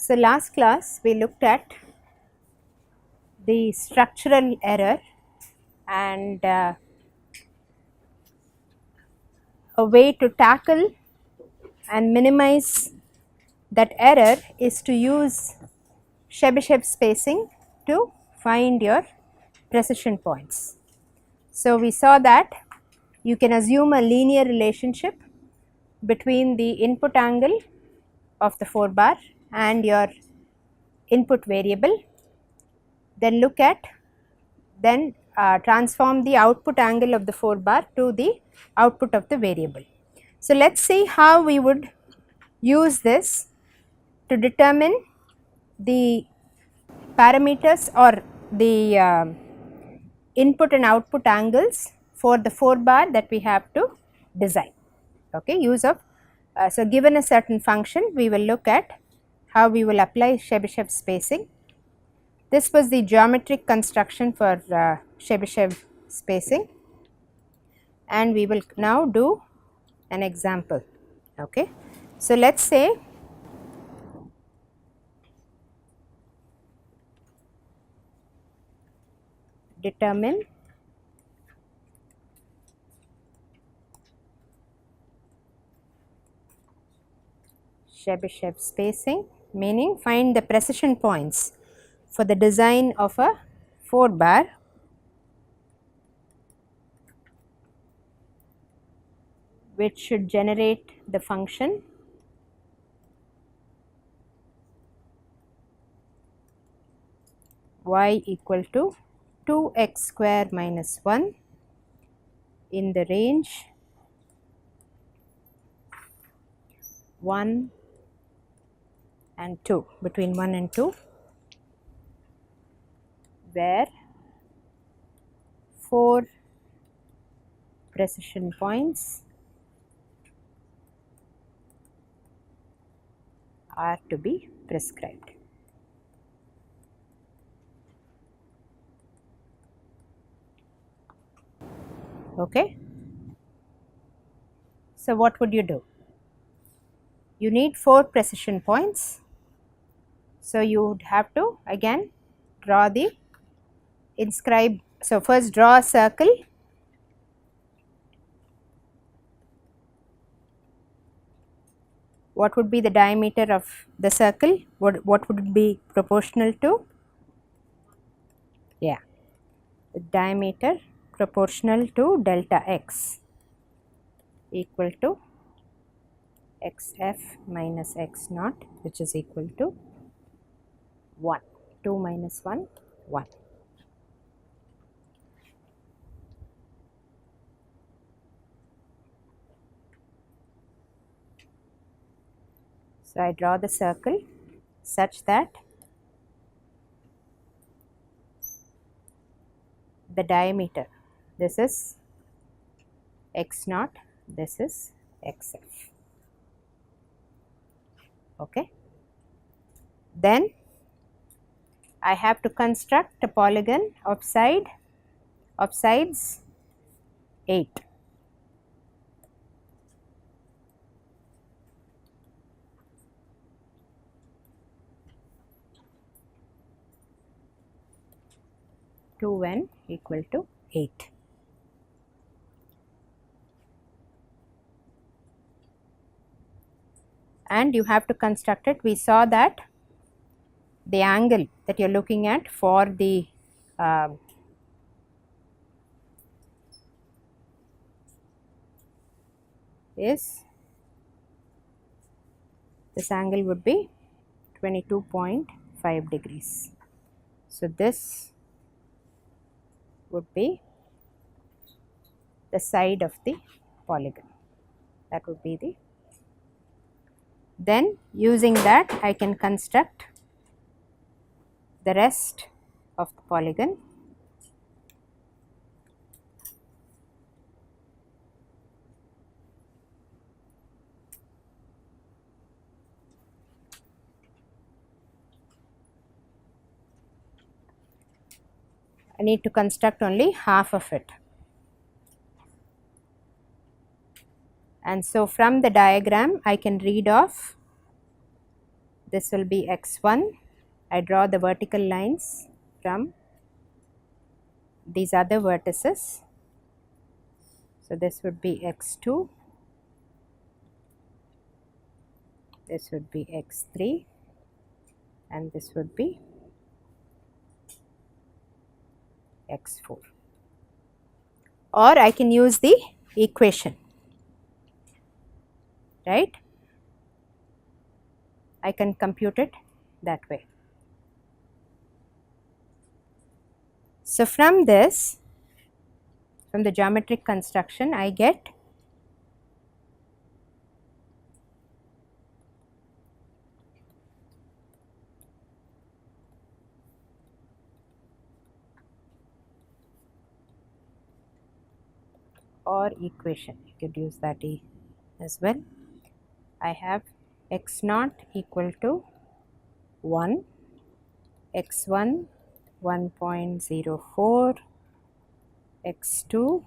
So, last class we looked at the structural error and a way to tackle and minimize that error is to use Chebyshev spacing to find your precision points. So, we saw that you can assume a linear relationship between the input angle of the 4 bar and your input variable, then look at transform the output angle of the 4 bar to the output of the variable. So, let us see how we would use this to determine the parameters or the input and output angles for the 4 bar that we have to design. Okay, use of so given a certain function, we will look at how we will apply Chebyshev spacing. This was the geometric construction for Chebyshev spacing, and we will now do an example. Okay, so let us say determine Chebyshev spacing, meaning find the precision points for the design of a 4 bar which should generate the function y equal to 2x square minus 1 in the range 1 and 2, between 1 and 2, where 4 precision points are to be prescribed. Okay. So, what would you do? You need 4 precision points. So, you would have to again draw the inscribe. So, first draw a circle . What would be the diameter of the circle? What would it be proportional to? Yeah, the diameter proportional to delta x equal to xf minus x naught, which is equal to 1. 2 minus 1, 1. So, I draw the circle such that the diameter, this is x naught, this is xf. Okay. Then I have to construct a polygon of sides 8. n equal to 8. And you have to construct it. We saw that the angle that you are looking at for the this angle would be 22.5 degrees. So, this would be the side of the polygon. That would be the. Then using that I can construct the rest of the polygon. I need to construct only half of it. And so, from the diagram I can read off this will be x1. I draw the vertical lines from these other vertices. So this would be x2, this would be x3, and this would be x4. Or I can use the equation, right? I can compute it that way. So from this, from the geometric construction, I get or equation, you could use that as well. I have x0 equal to 1, x1 1.04, x2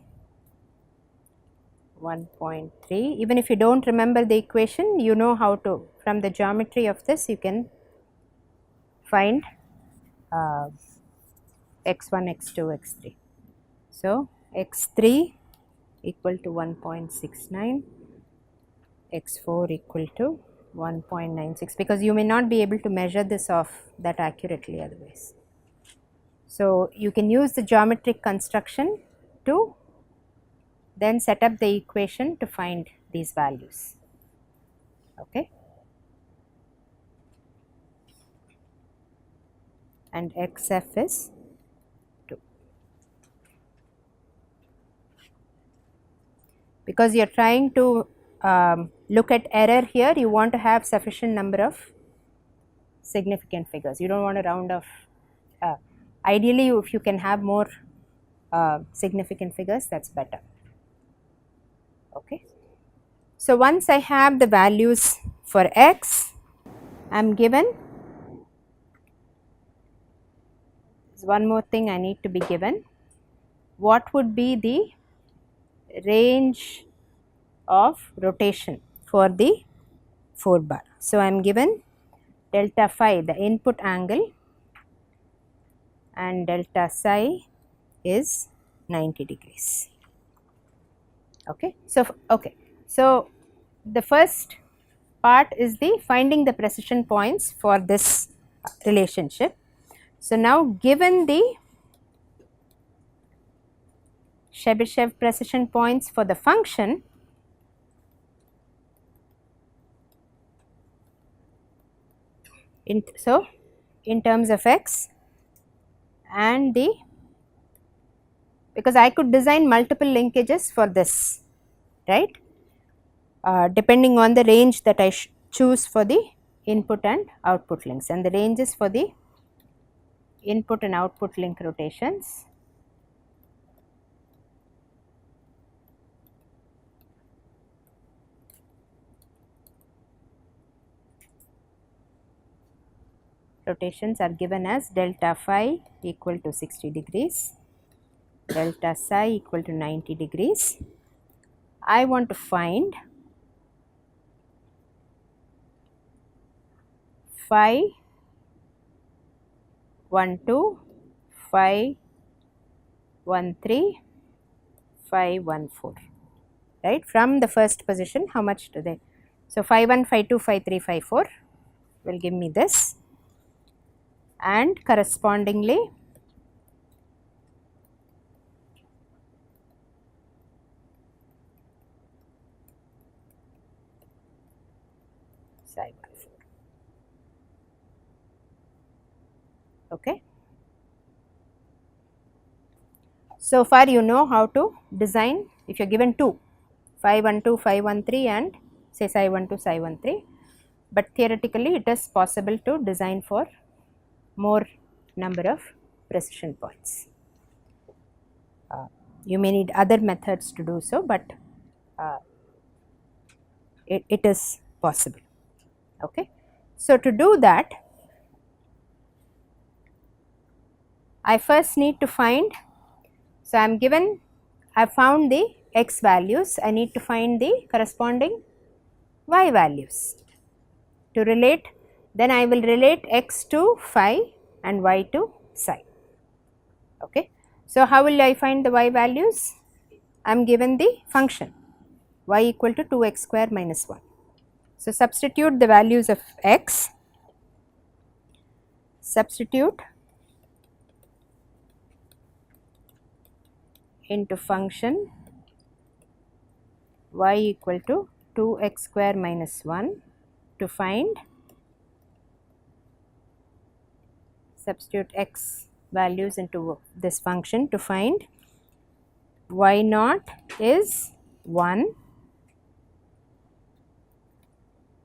1.3. Even if you don't remember the equation, you know how to, from the geometry of this, you can find x1, x2, x3. So x3 equal to 1.69, x4 equal to 1.96, because you may not be able to measure this off that accurately otherwise. So you can use the geometric construction to then set up the equation to find these values. Okay. And xf is 2. Because you are trying to look at error here, you want to have sufficient number of significant figures. You don't want to round off. Ideally, if you can have more significant figures, that's better. Okay. So once I have the values for x, I am given, there's one more thing I need to be given. What would be the range of rotation for the 4 bar? So I am given delta phi, the input angle, and delta psi is 90 degrees. Okay. So the first part is the finding the precision points for this relationship. So now, given the Chebyshev precision points for the function, in terms of x, and the, because I could design multiple linkages for this, right, depending on the range that I choose for the input and output links, and the ranges for the input and output link rotations are given as delta phi equal to 60 degrees, delta psi equal to 90 degrees. I want to find phi 12, phi 13, phi 14, right, from the first position. How much do they? So phi 1, phi 2, phi 3, phi 4 will give me this, and correspondingly psi 14. Okay. So far you know how to design if you are given 2, phi 12, phi 13, and say psi 12, psi 13, but theoretically it is possible to design for more number of precision points. You may need other methods to do so, but it is possible. Okay. So to do that, I first need to find, so I am given, I have found the x values, I need to find the corresponding y values to relate then I will relate x to phi and y to psi. Okay. So, how will I find the y values? I am given the function y equal to 2x square minus 1. So, substitute the values of x, substitute into function y equal to 2x square minus 1 to find, substitute x values into this function to find y naught is 1,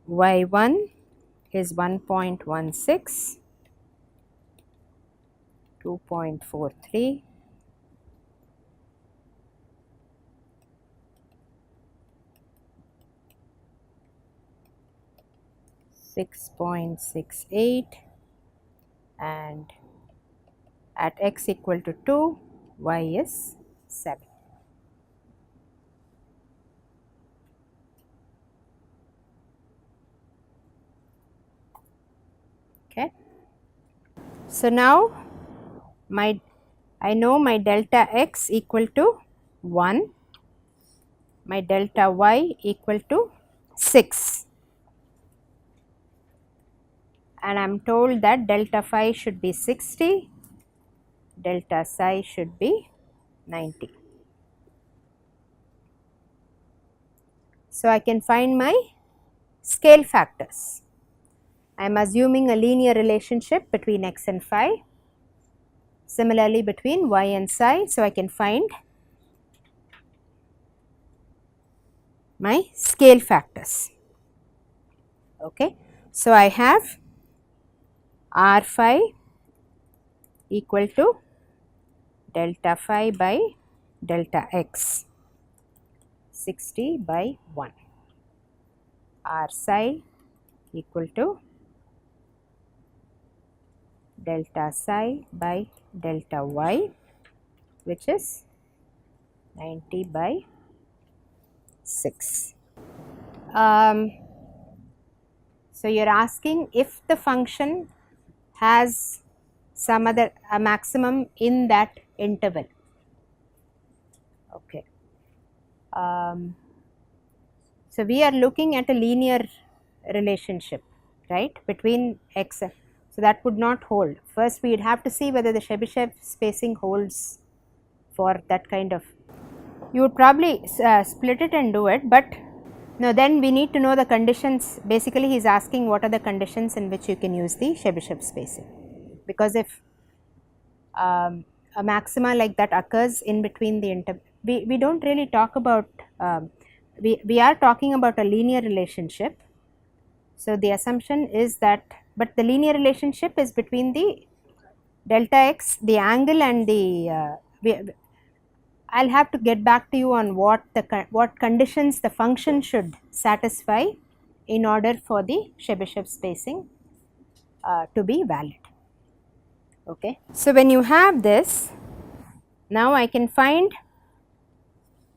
y1 is 1.16, 2.43, 6.68, and at x equal to 2, y is 7. Okay. So, now I know my delta x equal to 1, my delta y equal to 6, and I am told that delta phi should be 60, delta psi should be 90. So, I can find my scale factors. I am assuming a linear relationship between x and phi, similarly between y and psi. So, I can find my scale factors. Okay. So, I have r phi equal to delta phi by delta x, 60 by 1, r psi equal to delta psi by delta y, which is 90 by 6. So, you are asking if the function has some other a maximum in that interval. Okay. So, we are looking at a linear relationship, right, between x. So, that would not hold. First, we would have to see whether the Chebyshev spacing holds for that kind of. You would probably split it and do it, but now then we need to know the conditions. Basically, he is asking what are the conditions in which you can use the Chebyshev spacing, because if a maxima like that occurs in between the we do not really talk about, we are talking about a linear relationship. So, the assumption is that, but the linear relationship is between the delta x, the angle, and the I will have to get back to you on what conditions the function should satisfy in order for the Chebyshev spacing to be valid. Okay. So, when you have this, now I can find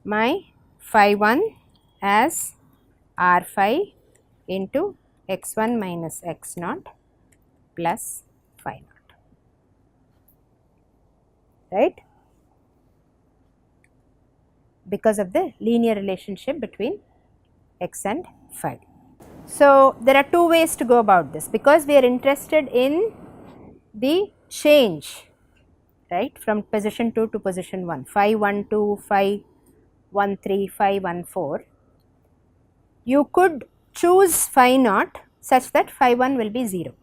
my phi 1 as r phi into x1 minus x naught plus phi naught, right, because of the linear relationship between x and phi. So, there are two ways to go about this, because we are interested in the change, right, from position 2 to position 1, phi 1 2, phi 1 3, phi 1 4. You could choose phi naught such that phi 1 will be 0,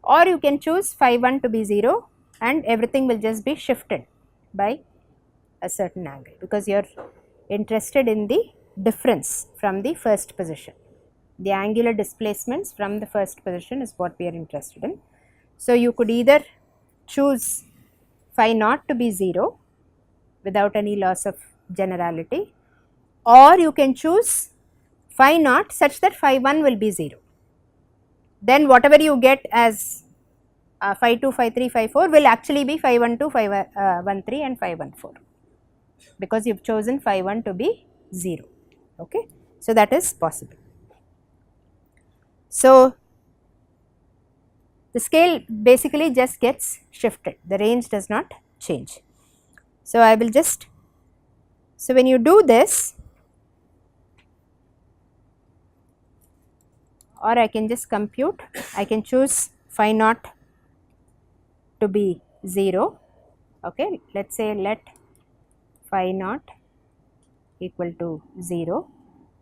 or you can choose phi 1 to be 0 and everything will just be shifted by a certain angle, because you are interested in the difference from the first position. The angular displacements from the first position is what we are interested in. So, you could either choose phi naught to be 0 without any loss of generality, or you can choose phi naught such that phi 1 will be 0. Then whatever you get as phi 2, phi 3, phi 4 will actually be phi 1 2, phi 1 3 and phi 1 4, because you have chosen phi 1 to be 0. Okay. So, that is possible. So, the scale basically just gets shifted, the range does not change. So, I will just, so when you do this, or I can just compute, I can choose phi naught to be 0, okay. Let us say let phi naught equal to 0,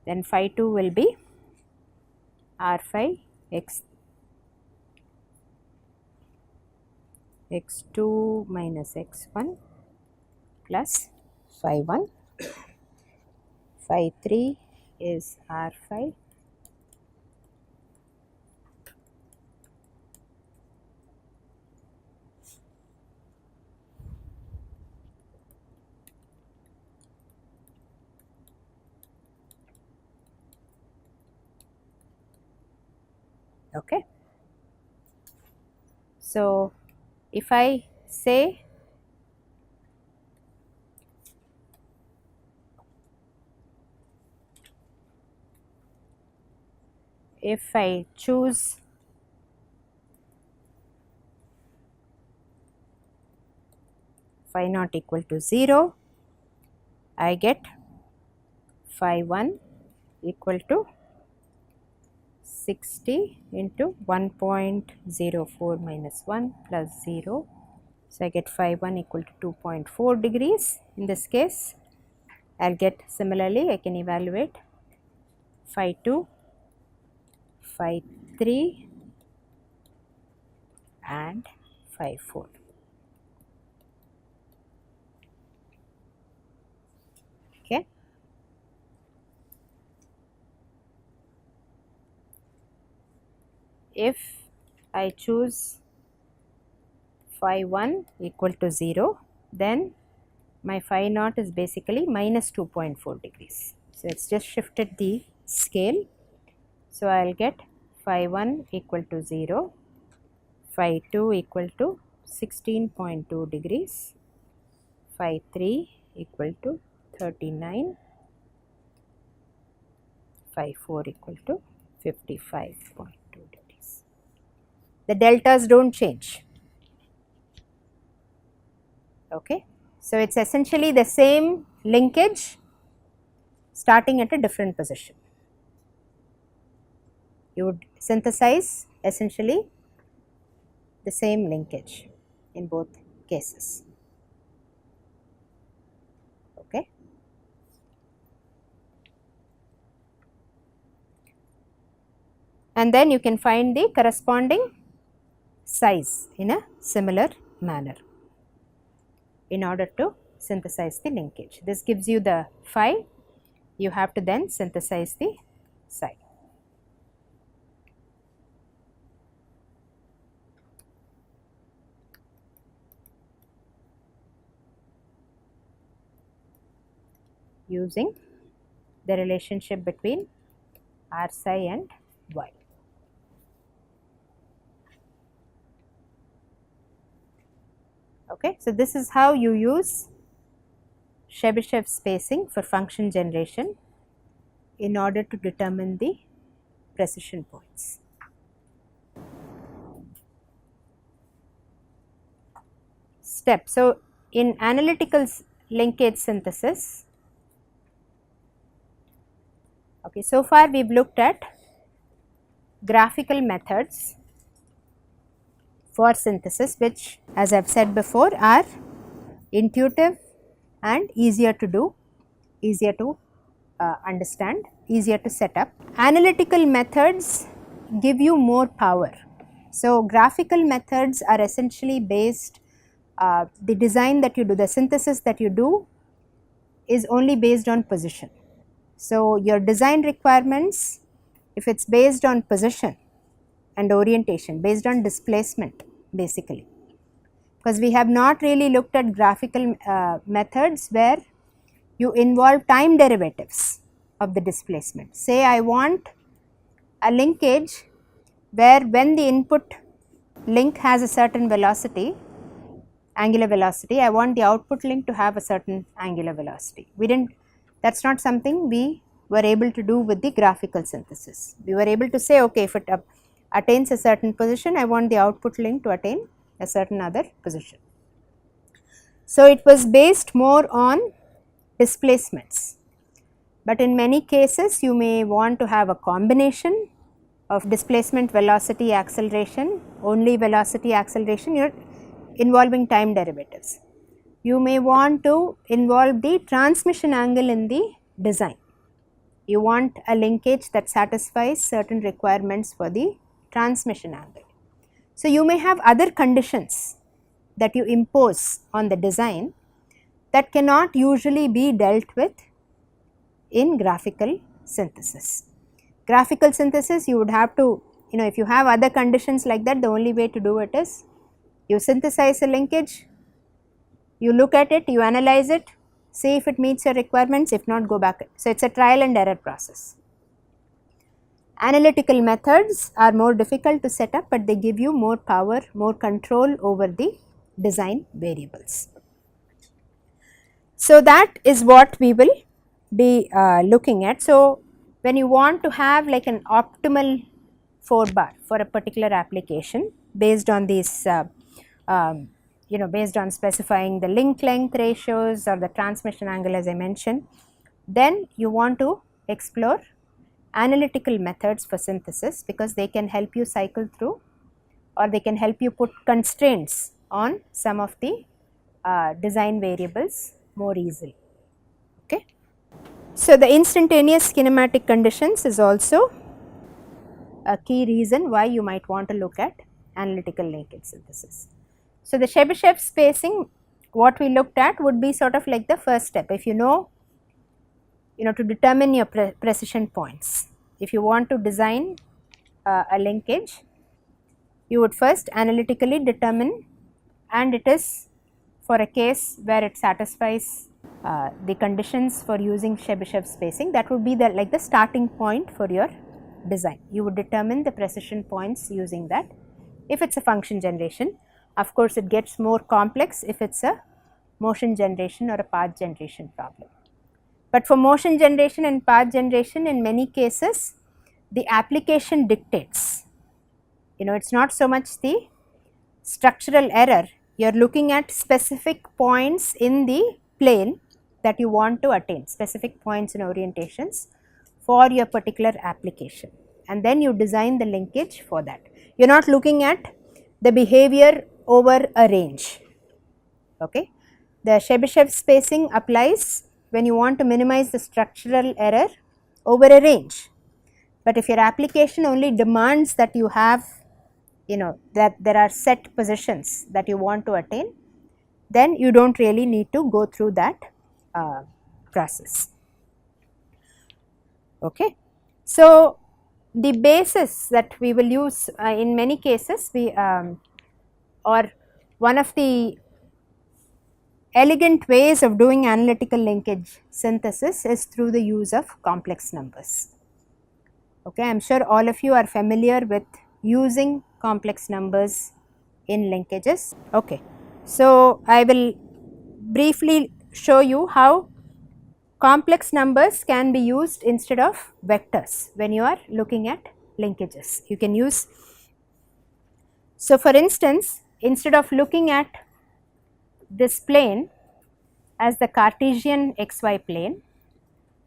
then phi 2 will be r phi x2 minus x1 plus phi 1, phi 3 is r phi okay. So, if I say if I choose phi naught equal to 0, I get phi 1 equal to 60 into 1.04 minus 1 plus 0. So, I get phi 1 equal to 2.4 degrees. In this case, I will get similarly, I can evaluate phi 2, phi 3 and phi 4. Okay. If I choose phi 1 equal to 0, then my phi naught is basically minus 2.4 degrees. So, it is just shifted the scale. So, I will get phi 1 equal to 0, phi 2 equal to 16.2 degrees, phi 3 equal to 39, phi 4 equal to 55.2 degrees. The deltas do not change. Okay. So, it is essentially the same linkage starting at a different position. You would synthesize essentially the same linkage in both cases. Okay. And then you can find the corresponding size in a similar manner in order to synthesize the linkage. This gives you the phi, you have to then synthesize the psi. Using the relationship between r psi and y. Okay. So, this is how you use Chebyshev spacing for function generation in order to determine the precision points. Step. So, in analytical linkage synthesis, okay, so far we have looked at graphical methods for synthesis, which as I have said before are intuitive and easier to do, easier to understand, easier to set up. Analytical methods give you more power. So, graphical methods are essentially based, the design that you do, the synthesis that you do is only based on position. So, your design requirements, if it is based on position and orientation, based on displacement basically, because we have not really looked at graphical methods where you involve time derivatives of the displacement. Say I want a linkage where when the input link has a certain velocity, angular velocity, I want the output link to have a certain angular velocity. We did not, that is not something we were able to do with the graphical synthesis. We were able to say, okay, if it attains a certain position, I want the output link to attain a certain other position. So it was based more on displacements, but in many cases you may want to have a combination of displacement, velocity, acceleration, only velocity, acceleration, you are involving time derivatives. You may want to involve the transmission angle in the design. You want a linkage that satisfies certain requirements for the transmission angle. So you may have other conditions that you impose on the design that cannot usually be dealt with in graphical synthesis. Graphical synthesis, you would have to, if you have other conditions like that, the only way to do it is you synthesize a linkage, you look at it, you analyze it, see if it meets your requirements, if not, go back. So it's a trial and error process. Analytical methods are more difficult to set up, but they give you more power, more control over the design variables. So that is what we will be looking at. So when you want to have like an optimal 4 bar for a particular application based on these based on specifying the link length ratios or the transmission angle as I mentioned, then you want to explore analytical methods for synthesis, because they can help you cycle through, or they can help you put constraints on some of the design variables more easily. Okay. So the instantaneous kinematic conditions is also a key reason why you might want to look at analytical linkage synthesis. So the Chebyshev spacing, what we looked at would be sort of like the first step. If you know to determine your precision points, if you want to design a linkage, you would first analytically determine, and it is for a case where it satisfies the conditions for using Chebyshev spacing, that would be like the starting point for your design. You would determine the precision points using that. If it is a function generation, of course it gets more complex if it is a motion generation or a path generation problem. But for motion generation and path generation, in many cases the application dictates, it is not so much the structural error, you are looking at specific points in the plane that you want to attain, specific points and orientations for your particular application, and then you design the linkage for that. You are not looking at the behavior over a range. Okay. The Chebyshev spacing applies when you want to minimize the structural error over a range, but if your application only demands that you have, that there are set positions that you want to attain, then you do not really need to go through that process. Okay. So the basis that we will use in many cases, or one of the elegant ways of doing analytical linkage synthesis is through the use of complex numbers. Okay, I am sure all of you are familiar with using complex numbers in linkages. Okay, so I will briefly show you how complex numbers can be used instead of vectors when you are looking at linkages. You can use, so for instance, instead of looking at this plane as the Cartesian xy plane,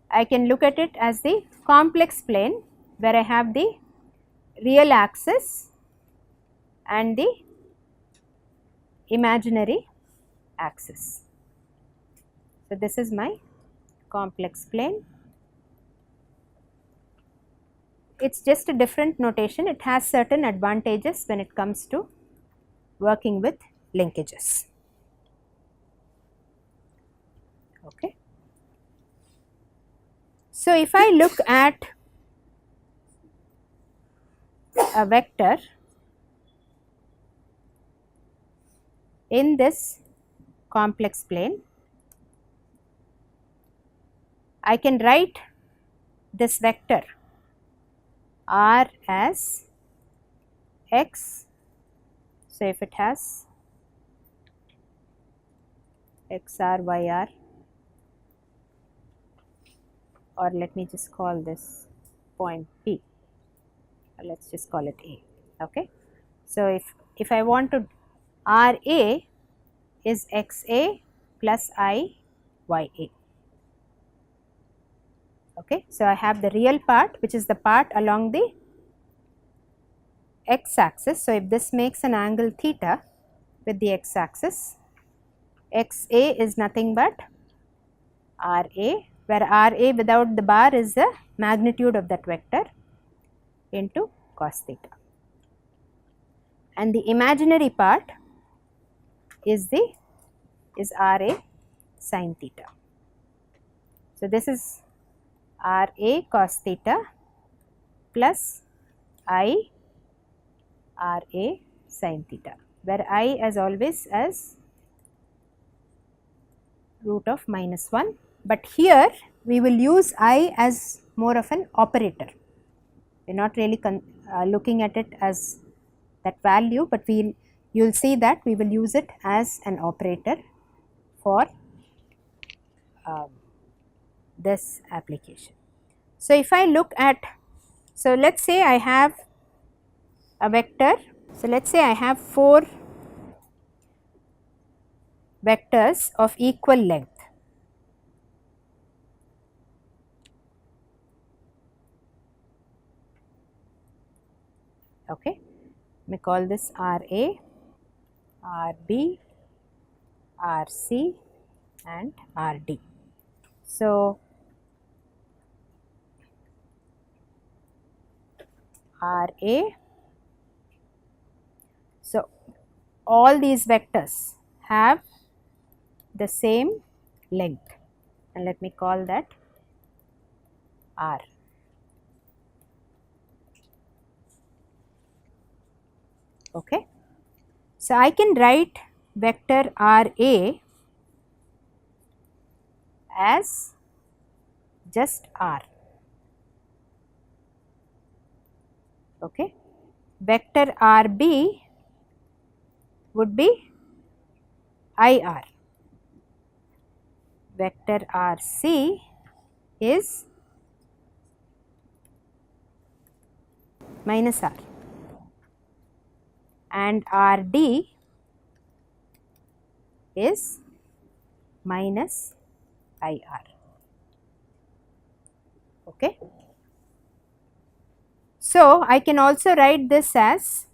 I can look at it as the complex plane where I have the real axis and the imaginary axis. So this is my complex plane. It is just a different notation, it has certain advantages when it comes to working with linkages. Okay. So if I look at a vector in this complex plane, I can write this vector r as x. So if it has xr, yr, or let me just call this point P, let us just call it A. Okay. So, if I want to, R A is X A plus I Y A. Okay. So, I have the real part, which is the part along the x axis. So, if this makes an angle theta with the x axis, X A is nothing but R A, where R A without the bar is the magnitude of that vector into cos theta, and the imaginary part is R A sin theta. So, this is R A cos theta plus I R A sin theta, where I as always as root of minus 1, but here we will use I as more of an operator. We are not really looking at it as that value, but you will see that we will use it as an operator for this application. So, if I look at, so let us say I have a vector, so let us say I have 4 vectors of equal length. Okay. We call this R A, R B, R C and R D. So, R A, so all these vectors have the same length, and let me call that R. Okay. So, I can write vector R A as just R. Okay. Vector R B would be I R. Vector R C is minus R, and R D is minus I R. Okay. So, I can also write this as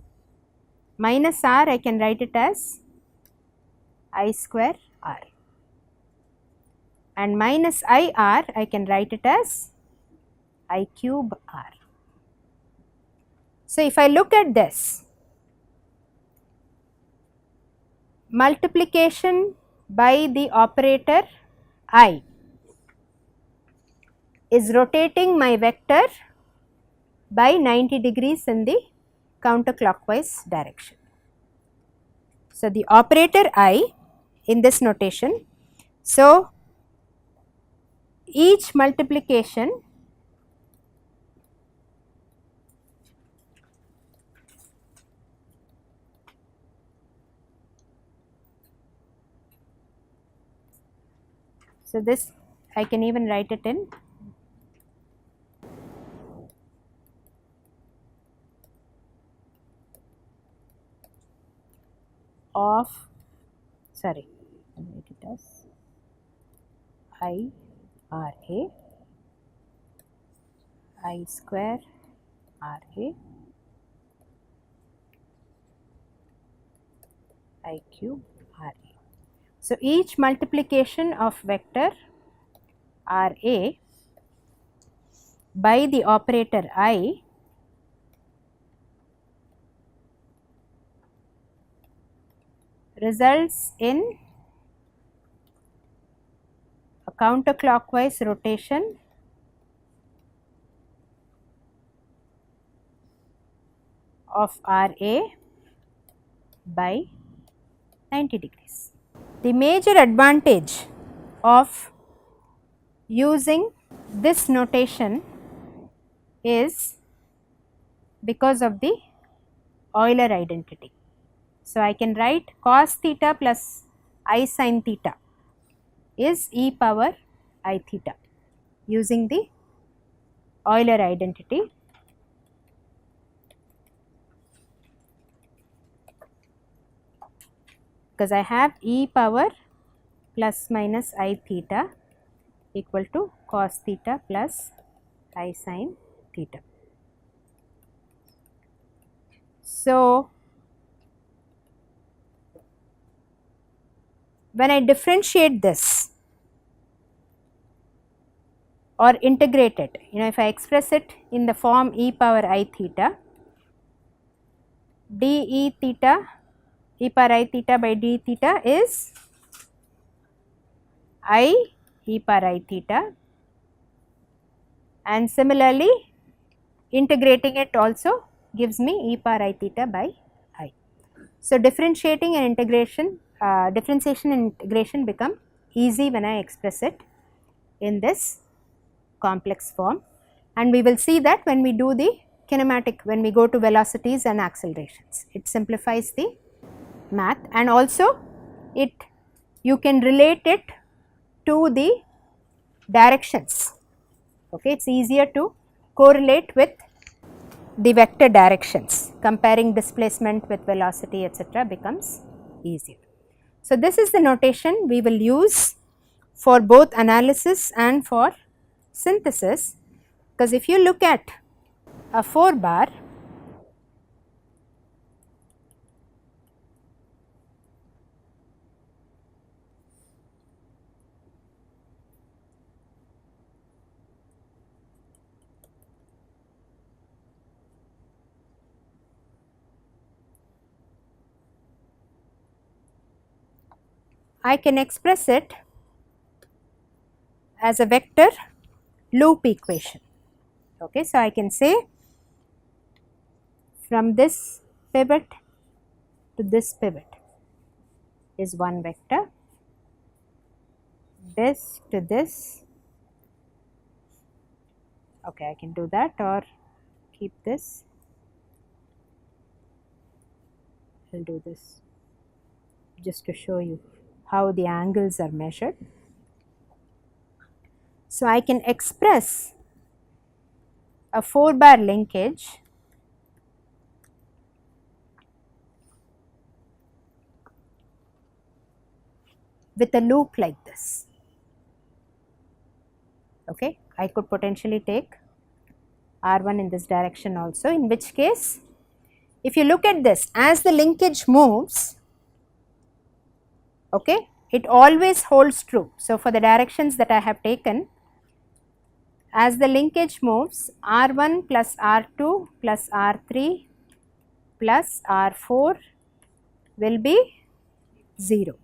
minus R, I can write it as I square R, and minus I R I can write it as I cube R. So, if I look at this, multiplication by the operator I is rotating my vector by 90 degrees in the counterclockwise direction. So, the operator I in this notation, so each multiplication so this I can even write it in of, sorry, make it as I R A, I square R A, I cube R A. So, each multiplication of vector R A by the operator I results in a counterclockwise rotation of R A by 90 degrees. The major advantage of using this notation is because of the Euler identity. So, I can write cos theta plus I sin theta is e power I theta. using the Euler identity. Because I have e power plus minus I theta equal to cos theta plus I sin theta. So, when I differentiate this or integrate it, if I express it in the form e power I theta, d theta, e power I theta by d theta is I e power I theta, and similarly integrating it also gives me e power I theta by I. So, differentiating and integration, differentiation and integration become easy when I express it in this complex form, and we will see that when we do the kinematic, when we go to velocities and accelerations. It simplifies the math, and also you can relate it to the directions. Okay, it is easier to correlate with the vector directions. Comparing displacement with velocity, etc., becomes easier. So, this is the notation we will use for both analysis and for synthesis, because if you look at a 4 bar, I can express it as a vector loop equation. Okay, so I can say from this pivot to this pivot is one vector, this to this, okay, I can do that, or keep this, I will do this just to show you how the angles are measured. So, I can express a 4 bar linkage with a loop like this. Okay, I could potentially take R1 in this direction also, in which case if you look at this, as the linkage moves, okay, it always holds true. So, for the directions that I have taken, as the linkage moves, R1 plus R2 plus R3 plus R4 will be 0.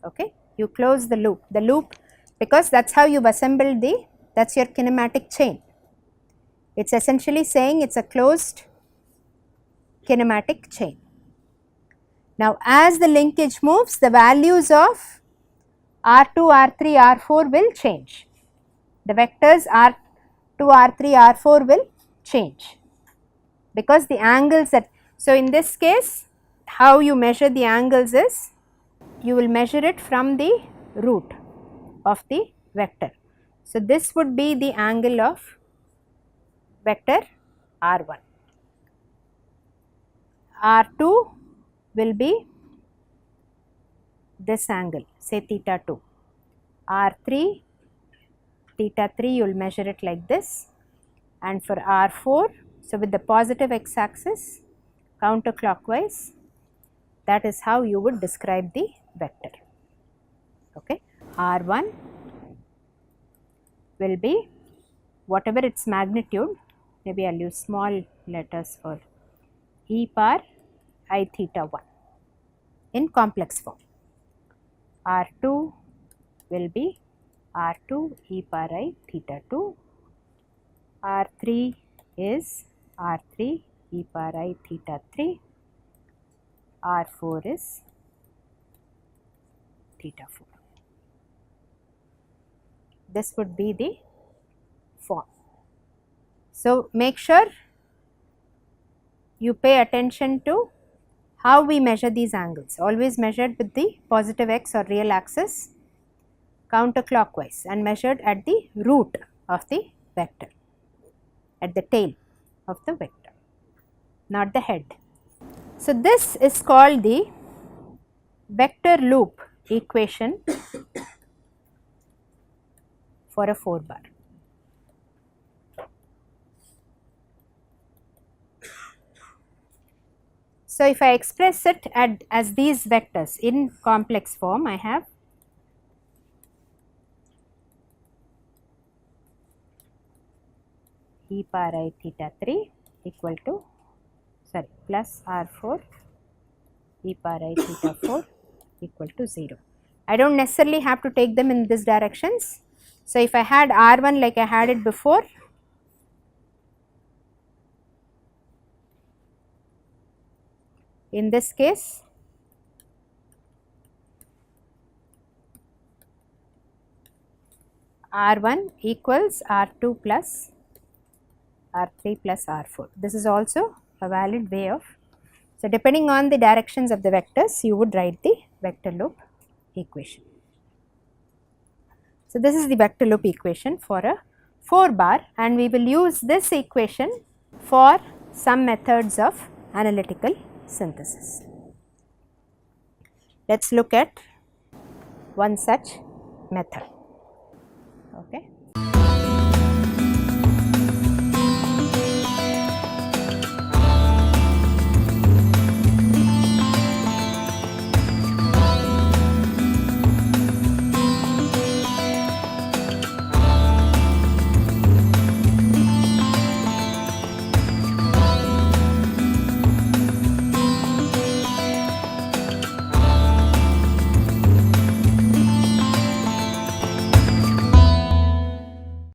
Okay, you close the loop, because that is how you have assembled that is your kinematic chain. It is essentially saying it is a closed kinematic chain. Now, as the linkage moves, the values of R2, R3, R4 will change. The vectors R2, R3, R4 will change, because the angles that, so in this case how you measure the angles is, you will measure it from the root of the vector. So, this would be the angle of vector R1. R2 will be this angle, say theta 2. R3, theta 3, you will measure it like this, and for R4, so with the positive x axis counterclockwise, that is how you would describe the vector. Okay. R1 will be whatever its magnitude, maybe I will use small letters for e power I theta 1 in complex form. R2 will be R2 e power I theta 2, R3 is R3 e power I theta 3, R4 is theta 4. This would be the form. So, make sure you pay attention to how we measure these angles, always measured with the positive x or real axis, counterclockwise and measured at the root of the vector, at the tail of the vector, not the head. So, this is called the vector loop equation for a 4 bar. So, if I express it as these vectors in complex form, I have e power I theta 3 equal to plus r4 e power I theta 4 equal to 0. I do not necessarily have to take them in this directions. So, if I had r1 like I had it before, in this case r1 equals r2 plus r3 plus r4. This is also a valid way of, so depending on the directions of the vectors you would write the vector loop equation. So, this is the vector loop equation for a 4 bar, and we will use this equation for some methods of analytical synthesis. Let us look at one such method. Okay.